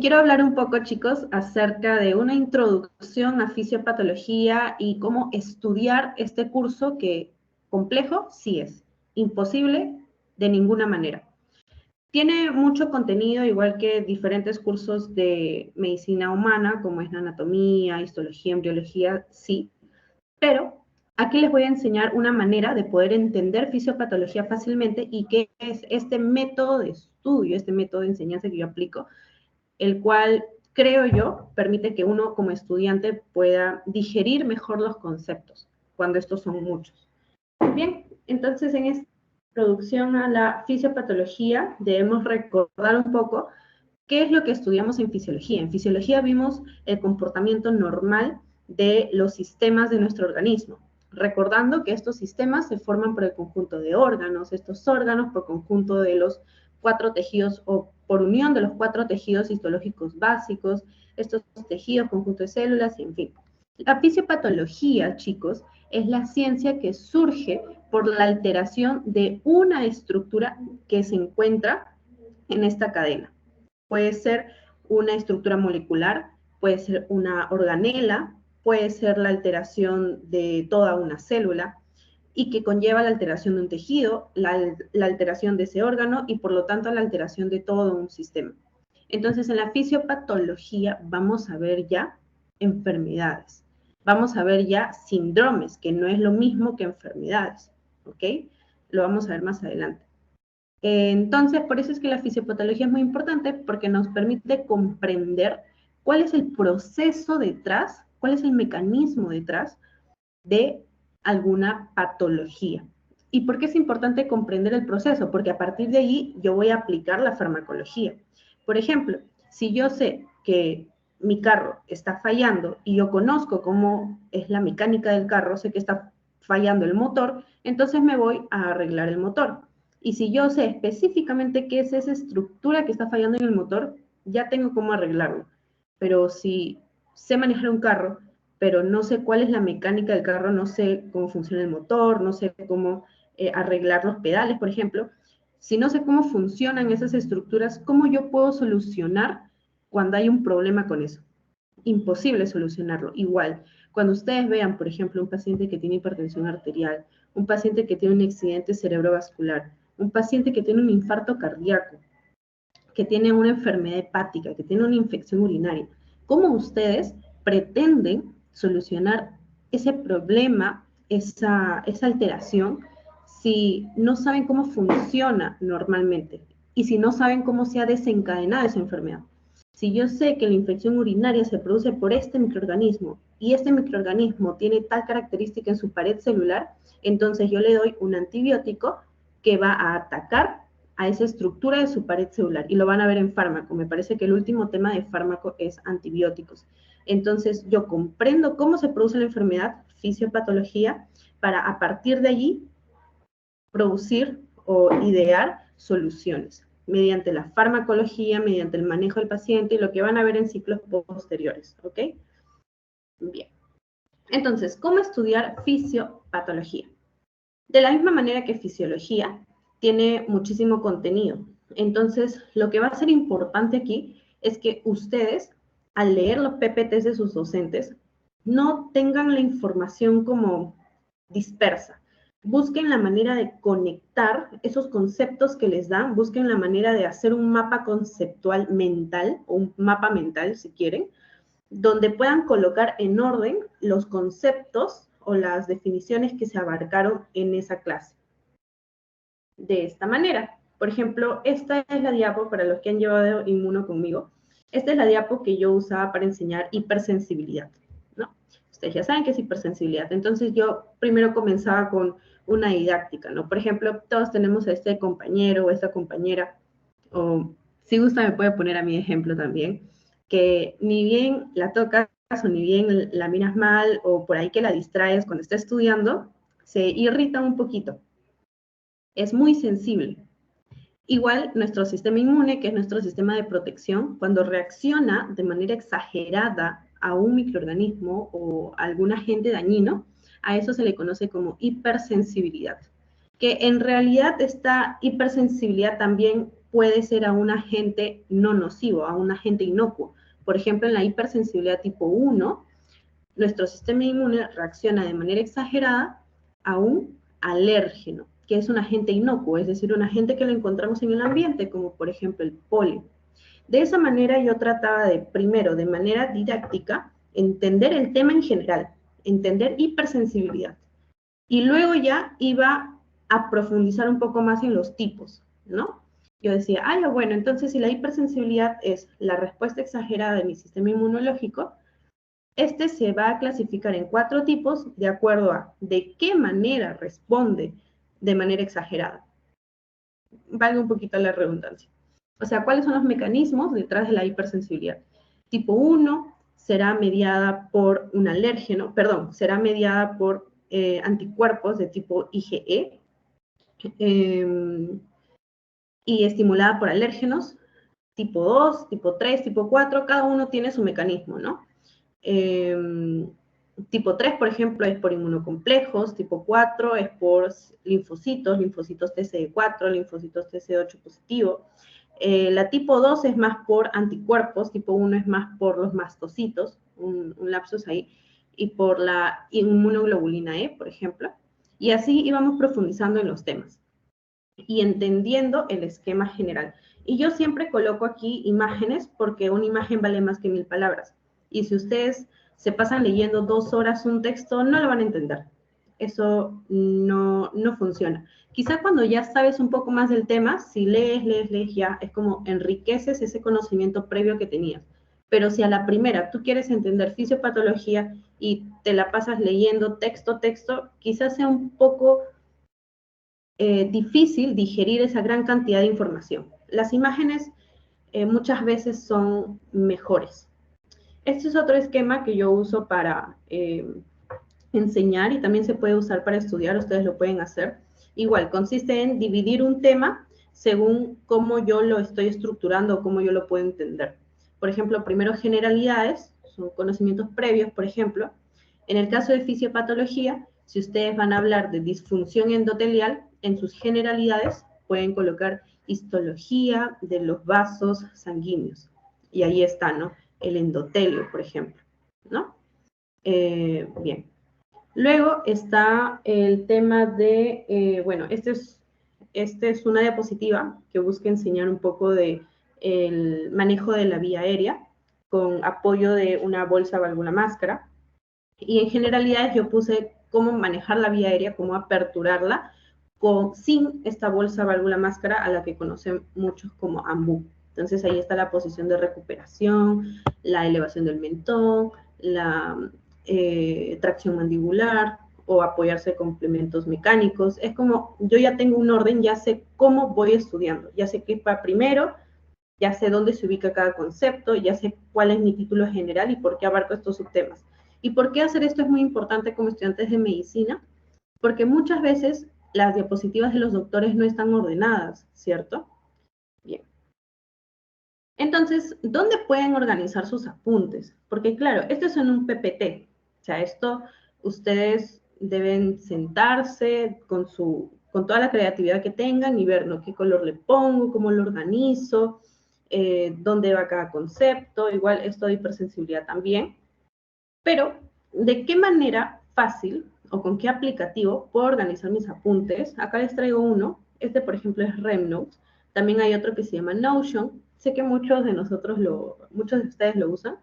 quiero hablar un poco, chicos, acerca de una introducción a fisiopatología y cómo estudiar este curso que complejo sí es, imposible de ninguna manera. Tiene mucho contenido, igual que diferentes cursos de medicina humana, como es la anatomía, histología, embriología, sí, pero aquí les voy a enseñar una manera de poder entender fisiopatología fácilmente y qué es este método de estudio, este método de enseñanza que yo aplico, el cual creo yo permite que uno como estudiante pueda digerir mejor los conceptos cuando estos son muchos. Bien, entonces en esta introducción a la fisiopatología debemos recordar un poco qué es lo que estudiamos en fisiología. En fisiología vimos el comportamiento normal de los sistemas de nuestro organismo, recordando que estos sistemas se forman por el conjunto de órganos, estos órganos por conjunto de los 4 tejidos o por unión de los 4 tejidos histológicos básicos, estos tejidos, conjunto de células, y en fin. La fisiopatología, chicos, es la ciencia que surge por la alteración de una estructura que se encuentra en esta cadena. Puede ser una estructura molecular, puede ser una organela, puede ser la alteración de toda una célula y que conlleva la alteración de un tejido, la alteración de ese órgano y por lo tanto la alteración de todo un sistema. Entonces en la fisiopatología vamos a ver ya enfermedades, vamos a ver ya síndromes, que no es lo mismo que enfermedades, ¿ok? Lo vamos a ver más adelante. Entonces, por eso es que la fisiopatología es muy importante porque nos permite comprender cuál es el proceso detrás, cuál es el mecanismo detrás de alguna patología. ¿Y por qué es importante comprender el proceso? Porque a partir de ahí yo voy a aplicar la farmacología. Por ejemplo, si yo sé que mi carro está fallando y yo conozco cómo es la mecánica del carro, sé que está fallando el motor, entonces me voy a arreglar el motor. Y si yo sé específicamente qué es esa estructura que está fallando en el motor, ya tengo cómo arreglarlo. Pero si sé manejar un carro, pero no sé cuál es la mecánica del carro, no sé cómo funciona el motor, no sé cómo arreglar los pedales, por ejemplo. Si no sé cómo funcionan esas estructuras, ¿cómo yo puedo solucionar cuando hay un problema con eso? Imposible solucionarlo. Igual, cuando ustedes vean, por ejemplo, un paciente que tiene hipertensión arterial, un paciente que tiene un accidente cerebrovascular, un paciente que tiene un infarto cardíaco, que tiene una enfermedad hepática, que tiene una infección urinaria, ¿cómo ustedes pretenden solucionar ese problema, esa alteración, si no saben cómo funciona normalmente y si no saben cómo se ha desencadenado esa enfermedad? Si yo sé que la infección urinaria se produce por este microorganismo y este microorganismo tiene tal característica en su pared celular, entonces yo le doy un antibiótico que va a atacar a esa estructura de su pared celular y lo van a ver en fármaco. Me parece que el último tema de fármaco es antibióticos. Entonces yo comprendo cómo se produce la enfermedad, fisiopatología, para a partir de allí producir o idear soluciones mediante la farmacología, mediante el manejo del paciente y lo que van a ver en ciclos posteriores, ¿ok? Bien. Entonces, ¿cómo estudiar fisiopatología? De la misma manera que fisiología, tiene muchísimo contenido. Entonces, lo que va a ser importante aquí es que ustedes, al leer los PPTs de sus docentes, no tengan la información como dispersa. Busquen la manera de conectar esos conceptos que les dan, busquen la manera de hacer un mapa conceptual mental, o un mapa mental si quieren, donde puedan colocar en orden los conceptos o las definiciones que se abarcaron en esa clase. De esta manera, por ejemplo, esta es la diapo para los que han llevado inmuno conmigo. Esta es la diapo que yo usaba para enseñar hipersensibilidad, ¿no? Ustedes ya saben qué es hipersensibilidad. Entonces yo primero comenzaba con una didáctica, ¿no? Por ejemplo, todos tenemos a este compañero o esta compañera, o si gusta me puede poner a mi ejemplo también, que ni bien la tocas o ni bien la miras mal o por ahí que la distraes cuando está estudiando, se irrita un poquito. Es muy sensible. Igual nuestro sistema inmune, que es nuestro sistema de protección, cuando reacciona de manera exagerada a un microorganismo o a algún agente dañino, a eso se le conoce como hipersensibilidad. Que en realidad esta hipersensibilidad también puede ser a un agente no nocivo, a un agente inocuo. Por ejemplo, en la hipersensibilidad tipo 1, nuestro sistema inmune reacciona de manera exagerada a un alérgeno, que es un agente inocuo, es decir, un agente que lo encontramos en el ambiente, como por ejemplo el polen. De esa manera yo trataba de, primero, de manera didáctica, entender el tema en general, entender hipersensibilidad. Y luego ya iba a profundizar un poco más en los tipos, ¿no? Yo decía, bueno, entonces si la hipersensibilidad es la respuesta exagerada de mi sistema inmunológico, este se va a clasificar en 4 tipos de acuerdo a de qué manera responde de manera exagerada. Valga un poquito la redundancia. O sea, ¿cuáles son los mecanismos detrás de la hipersensibilidad? Tipo 1 será mediada por un alérgeno, perdón, será mediada por anticuerpos de tipo IgE y estimulada por alérgenos. Tipo 2, tipo 3, tipo 4, cada uno tiene su mecanismo, ¿no? Tipo 3, por ejemplo, es por inmunocomplejos, tipo 4 es por linfocitos TCD4, linfocitos TCD8 positivo. La tipo 2 es más por anticuerpos, tipo 1 es más por los mastocitos, un lapsus ahí, y por la inmunoglobulina E, por ejemplo. Y así íbamos profundizando en los temas y entendiendo el esquema general. Y yo siempre coloco aquí imágenes porque una imagen vale más que 1000 palabras. Y si ustedes se pasan leyendo 2 horas un texto, no lo van a entender. Eso no funciona. Quizá cuando ya sabes un poco más del tema, si lees ya, es como enriqueces ese conocimiento previo que tenías. Pero si a la primera tú quieres entender fisiopatología y te la pasas leyendo texto, quizás sea un poco difícil digerir esa gran cantidad de información. Las imágenes muchas veces son mejores. Este es otro esquema que yo uso para enseñar y también se puede usar para estudiar, ustedes lo pueden hacer. Igual, consiste en dividir un tema según cómo yo lo estoy estructurando o cómo yo lo puedo entender. Por ejemplo, primero generalidades, son conocimientos previos, por ejemplo. En el caso de fisiopatología, si ustedes van a hablar de disfunción endotelial, en sus generalidades pueden colocar histología de los vasos sanguíneos. Y ahí está, ¿no? El endotelio, por ejemplo, ¿no? Bien. Luego está el tema de, bueno, este es una diapositiva que busca enseñar un poco de el manejo de la vía aérea con apoyo de una bolsa válvula máscara. Y en generalidades yo puse cómo manejar la vía aérea, cómo aperturarla sin esta bolsa válvula máscara a la que conocen muchos como AMBU. Entonces ahí está la posición de recuperación, la elevación del mentón, la tracción mandibular o apoyarse con complementos mecánicos. Es como yo ya tengo un orden, ya sé cómo voy estudiando, ya sé qué va primero, ya sé dónde se ubica cada concepto, ya sé cuál es mi título general y por qué abarco estos subtemas. ¿Y por qué hacer esto es muy importante como estudiantes de medicina? Porque muchas veces las diapositivas de los doctores no están ordenadas, ¿cierto? Bien. Entonces, ¿dónde pueden organizar sus apuntes? Porque claro, esto es en un PPT. O sea, esto ustedes deben sentarse con toda la creatividad que tengan y ver, ¿no? ¿Qué color le pongo? ¿Cómo lo organizo? ¿Dónde va cada concepto? Igual esto de hipersensibilidad también. Pero, ¿de qué manera fácil o con qué aplicativo puedo organizar mis apuntes? Acá les traigo uno. Este, por ejemplo, es RemNotes. También hay otro que se llama Notion. Sé que muchos de ustedes lo usan.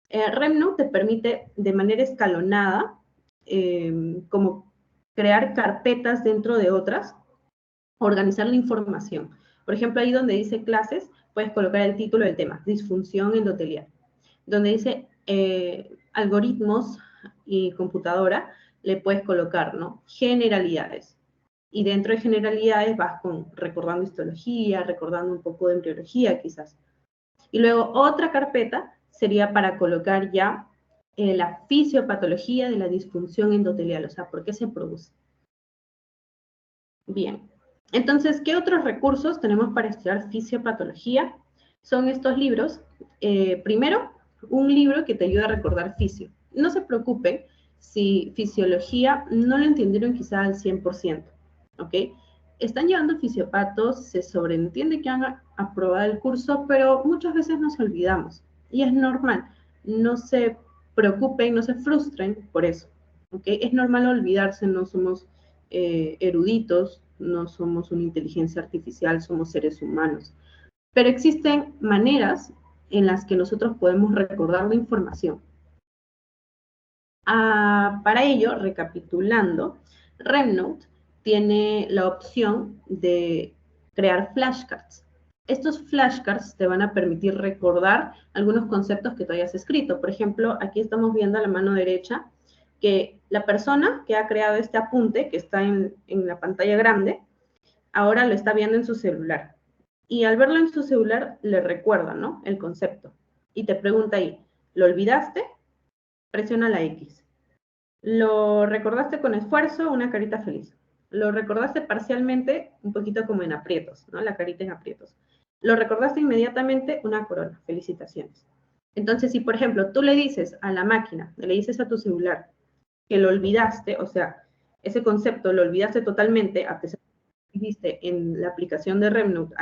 RemNote te permite de manera escalonada, como crear carpetas dentro de otras, organizar la información. Por ejemplo, ahí donde dice clases, puedes colocar el título del tema, disfunción endotelial. Donde dice algoritmos y computadora, le puedes colocar, ¿no? Generalidades. Y dentro de generalidades vas recordando histología, recordando un poco de embriología quizás. Y luego otra carpeta sería para colocar ya la fisiopatología de la disfunción endotelial, o sea, ¿por qué se produce? Bien. Entonces, ¿qué otros recursos tenemos para estudiar fisiopatología? Son estos libros. Primero, un libro que te ayuda a recordar fisio. No se preocupen si fisiología no lo entendieron quizá al 100%, ¿ok? Están llevando fisiopatos, se sobreentiende que van aprobada el curso, pero muchas veces nos olvidamos. Y es normal. No se preocupen, no se frustren por eso. ¿Okay? Es normal olvidarse, no somos eruditos, no somos una inteligencia artificial, somos seres humanos. Pero existen maneras en las que nosotros podemos recordar la información. Para ello, recapitulando, RemNote tiene la opción de crear flashcards. Estos flashcards te van a permitir recordar algunos conceptos que tú hayas escrito. Por ejemplo, aquí estamos viendo a la mano derecha que la persona que ha creado este apunte, que está en la pantalla grande, ahora lo está viendo en su celular. Y al verlo en su celular, le recuerda, ¿no?, el concepto. Y te pregunta ahí, ¿lo olvidaste? Presiona la X. ¿Lo recordaste con esfuerzo? Una carita feliz. ¿Lo recordaste parcialmente? Un poquito como en aprietos, ¿no? La carita en aprietos. ¿Lo recordaste inmediatamente? Una corona. Felicitaciones. Entonces, si por ejemplo tú le dices a la máquina, le dices a tu celular que lo olvidaste, o sea, ese concepto lo olvidaste totalmente, a pesar de que lo escribiste en la aplicación de RemNote,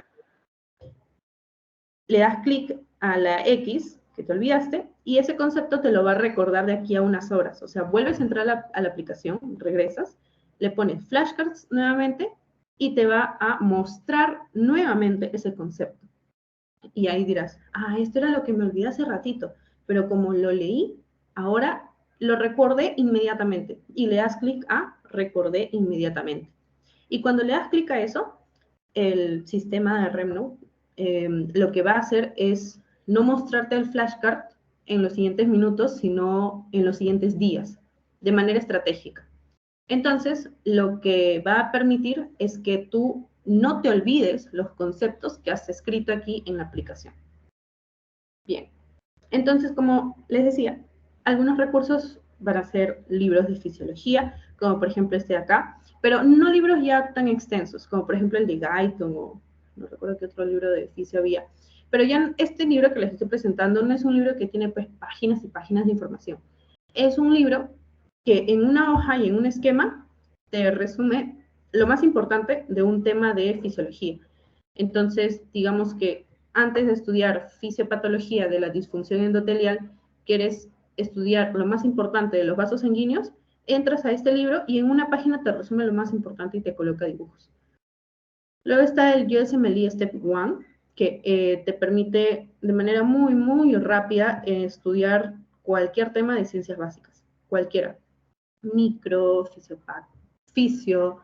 le das clic a la X que te olvidaste y ese concepto te lo va a recordar de aquí a unas horas. O sea, vuelves a entrar a la aplicación, regresas, le pones flashcards nuevamente y te va a mostrar nuevamente ese concepto. Y ahí dirás, esto era lo que me olvidé hace ratito, pero como lo leí, ahora lo recordé inmediatamente. Y le das clic a recordé inmediatamente. Y cuando le das clic a eso, el sistema de RemNote lo que va a hacer es no mostrarte el flashcard en los siguientes minutos, sino en los siguientes días, de manera estratégica. Entonces, lo que va a permitir es que tú no te olvides los conceptos que has escrito aquí en la aplicación. Bien, entonces, como les decía, algunos recursos van a ser libros de fisiología, como por ejemplo este de acá, pero no libros ya tan extensos, como por ejemplo el de Guyton o no recuerdo qué otro libro de fisio había. Pero ya este libro que les estoy presentando no es un libro que tiene pues páginas y páginas de información. Es un libro que en una hoja y en un esquema te resume lo más importante de un tema de fisiología. Entonces, digamos que antes de estudiar fisiopatología de la disfunción endotelial, quieres estudiar lo más importante de los vasos sanguíneos, entras a este libro y en una página te resume lo más importante y te coloca dibujos. Luego está el USMLE Step 1, que te permite de manera muy, muy rápida estudiar cualquier tema de ciencias básicas, cualquiera. Micro, fisio,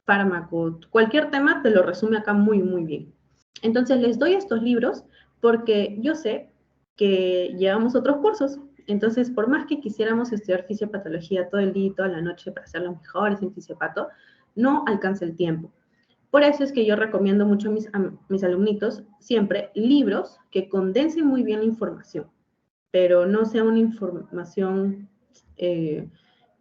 fármaco, cualquier tema te lo resume acá muy, muy bien. Entonces les doy estos libros porque yo sé que llevamos otros cursos. Entonces, por más que quisiéramos estudiar fisiopatología todo el día y toda la noche para ser los mejores en fisiopato, no alcanza el tiempo. Por eso es que yo recomiendo mucho a mis alumnitos siempre libros que condensen muy bien la información, pero no sea una información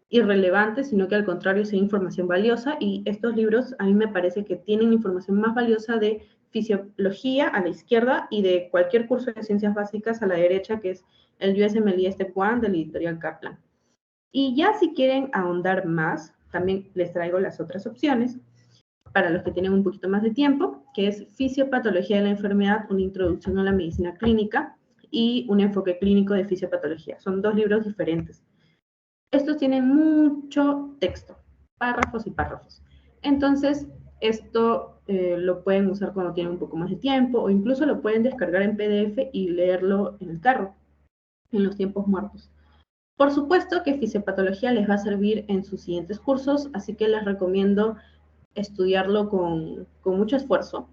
irrelevante, sino que al contrario sea información valiosa, y estos libros a mí me parece que tienen información más valiosa de fisiología a la izquierda y de cualquier curso de ciencias básicas a la derecha, que es el USMLE Step 1 de la editorial Kaplan. Y ya si quieren ahondar más, también les traigo las otras opciones para los que tienen un poquito más de tiempo, que es Fisiopatología de la enfermedad, una introducción a la medicina clínica y un enfoque clínico de fisiopatología. Son dos libros diferentes. Estos tienen mucho texto, párrafos y párrafos. Entonces, esto lo pueden usar cuando tienen un poco más de tiempo o incluso lo pueden descargar en PDF y leerlo en el carro, en los tiempos muertos. Por supuesto que fisiopatología les va a servir en sus siguientes cursos, así que les recomiendo estudiarlo con mucho esfuerzo.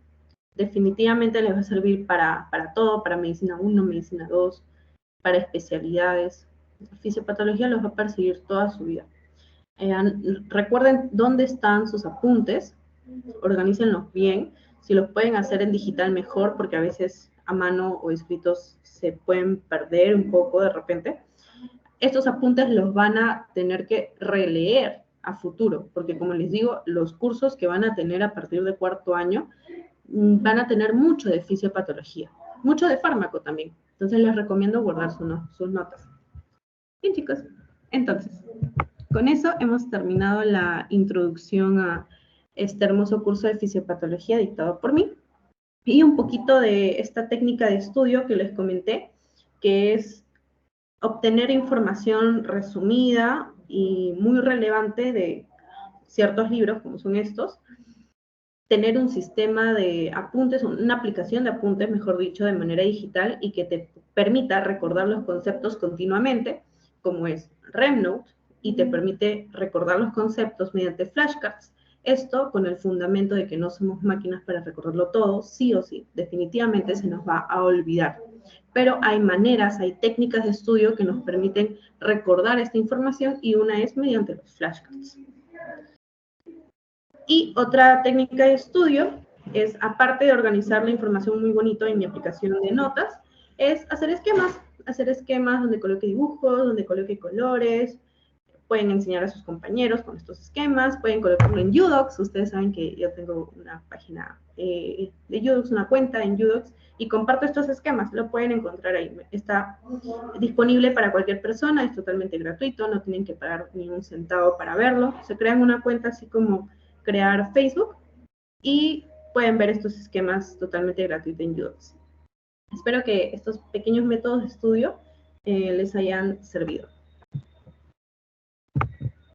Definitivamente les va a servir para todo, para medicina 1, medicina 2, para especialidades. La fisiopatología los va a perseguir toda su vida. Recuerden dónde están sus apuntes, organícenlos bien. Si los pueden hacer en digital, mejor, porque a veces a mano o escritos se pueden perder un poco de repente. Estos apuntes los van a tener que releer a futuro, porque como les digo, los cursos que van a tener a partir de cuarto año van a tener mucho de fisiopatología, mucho de fármaco también. Entonces les recomiendo guardar sus notas. Bien, chicos, entonces, con eso hemos terminado la introducción a este hermoso curso de fisiopatología dictado por mí. Y un poquito de esta técnica de estudio que les comenté, que es obtener información resumida y muy relevante de ciertos libros, como son estos, tener un sistema de apuntes, una aplicación de apuntes, mejor dicho, de manera digital y que te permita recordar los conceptos continuamente, como es RemNote, y te permite recordar los conceptos mediante flashcards. Esto con el fundamento de que no somos máquinas para recordarlo todo, sí o sí, definitivamente se nos va a olvidar. Pero hay maneras, hay técnicas de estudio que nos permiten recordar esta información y una es mediante los flashcards. Y otra técnica de estudio es, aparte de organizar la información muy bonito en mi aplicación de notas, es hacer esquemas donde coloque dibujos, donde coloque colores, pueden enseñar a sus compañeros con estos esquemas, pueden colocarlo en Udocs, ustedes saben que yo tengo una página de Udocs, una cuenta en Udocs, y comparto estos esquemas, lo pueden encontrar ahí, está disponible para cualquier persona, es totalmente gratuito, no tienen que pagar ni un centavo para verlo, se crean una cuenta así como crear Facebook y pueden ver estos esquemas totalmente gratuitos en Udocs. Espero que estos pequeños métodos de estudio les hayan servido.